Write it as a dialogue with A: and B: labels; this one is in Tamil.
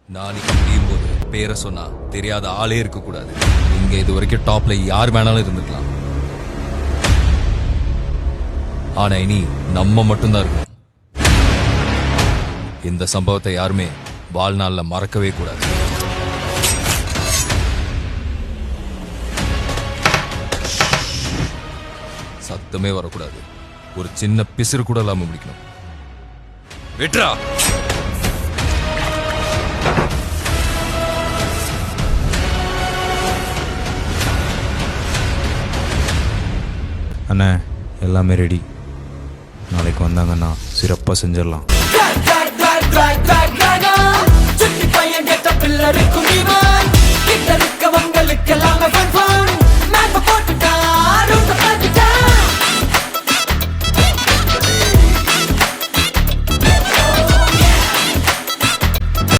A: நாளைக்கு முடியும் போது பேரை சொன்னா தெரியாத ஆளே இருக்க கூடாது. இங்க இது வரைக்கும் டாப்ல யார் வேணாலும் இருந்துக்கலாம். ஆனா இனி நம்ம மட்டும்தான் இருக்கணும். இந்த சம்பவத்தை யாருமே வாழ்நாள்ல மறக்கவே கூடாது. சத்தமே வரக்கூடாது. ஒரு சின்ன பிசிறு கூட இல்லாம முடிக்கணும். விட்ரா.
B: அண்ணா எல்லாமே ரெடி. நாளைக்கு வந்தாங்கன்னா சிறப்பாக செஞ்சிடலாம்.